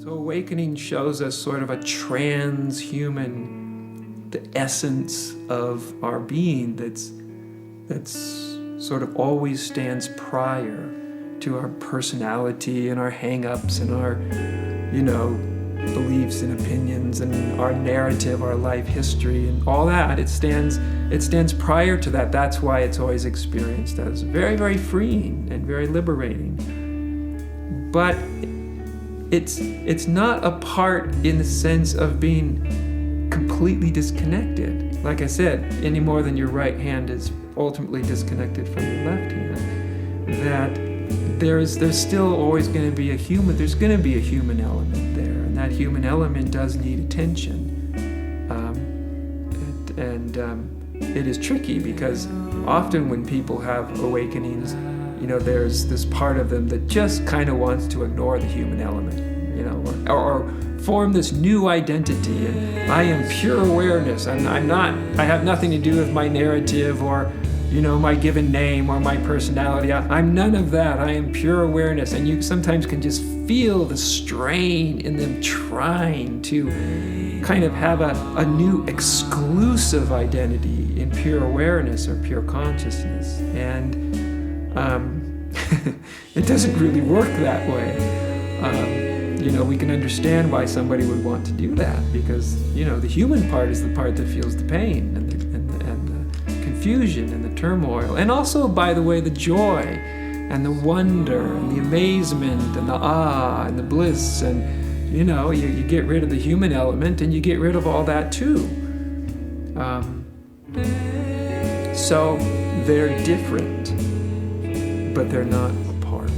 So awakening shows us sort of a transhuman, the essence of our being that's sort of always stands prior to our personality and our hang-ups and our, beliefs and opinions and our narrative, our life history and all that. It stands prior to that. That's why it's always experienced as very, very freeing and very liberating. But it's not a part in the sense of being completely disconnected. Like I said, any more than your right hand is ultimately disconnected from your left hand. That there's still always going to be a human element there, and that human element does need attention. It is tricky because often when people have awakenings, there's this part of them that just kind of wants to ignore the human element, or form this new identity, and I am pure awareness. I have nothing to do with my narrative or my given name or my personality. I'm none of that. I am pure awareness. And you sometimes can just feel the strain in them trying to kind of have a new exclusive identity in pure awareness or pure consciousness. And it doesn't really work that way. We can understand why somebody would want to do that because, the human part is the part that feels the pain and the confusion and the turmoil. And also, by the way, the joy and the wonder and the amazement and the awe and the bliss. And, you get rid of the human element and you get rid of all that too. So they're different, but they're not apart.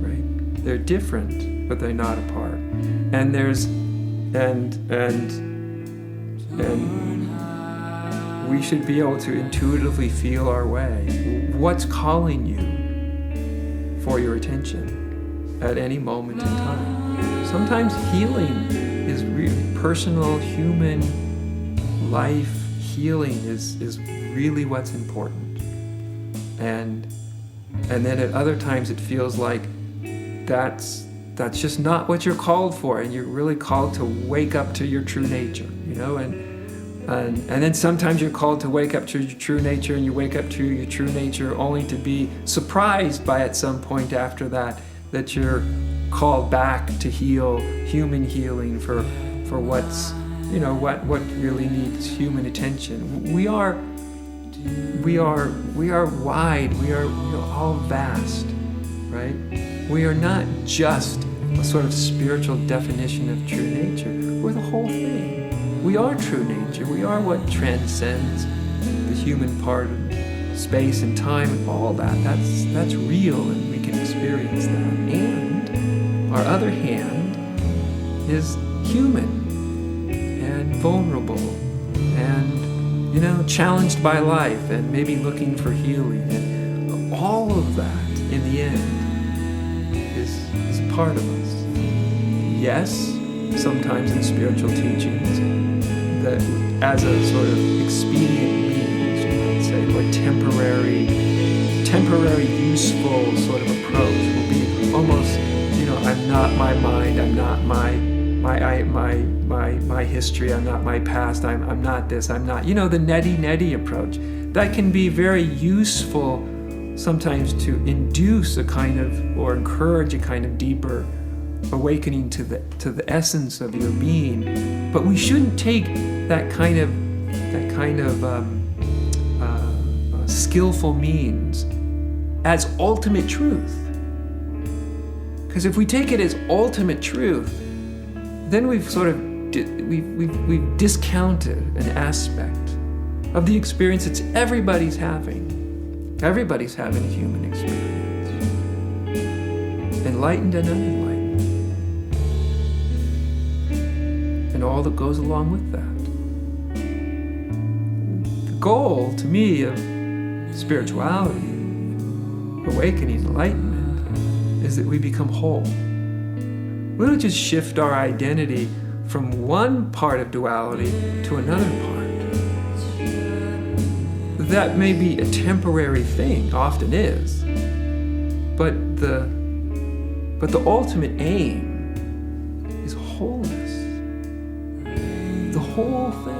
Right? They're different, but they're not apart. And we should be able to intuitively feel our way. What's calling you for your attention at any moment in time? Sometimes healing is personal, human life healing is really what's important. And then at other times it feels like that's just not what you're called for, and you're really called to wake up to your true nature, and then sometimes you're called to wake up to your true nature, and you wake up to your true nature only to be surprised by at some point after that you're called back to heal, human healing for what's, what really needs human attention. We are wide, we are all vast, right? We are not just a sort of spiritual definition of true nature. We're the whole thing. We are true nature. We are what transcends the human part of space and time and all that. That's real, and we can experience that. And our other hand is human and vulnerable and, challenged by life and maybe looking for healing. And all of that, in the end, is part of us. Yes, sometimes in spiritual teachings, that as a sort of expedient means, you might say, or temporary useful sort of approach will be almost, I'm not my mind, I'm not my history, I'm not my past, I'm not this, I'm not, the neti approach. That can be very useful sometimes to induce a kind of, or encourage a kind of deeper awakening to the essence of your being. But we shouldn't take that kind of skillful means as ultimate truth. Because if we take it as ultimate truth, then we've sort of we've discounted an aspect of the experience that everybody's having. Everybody's having a human experience, enlightened and unenlightened, and all that goes along with that. The goal, to me, of spirituality, awakening, enlightenment, is that we become whole. We don't just shift our identity from one part of duality to another part. That may be a temporary thing, often is, but But the ultimate aim is wholeness. The whole thing.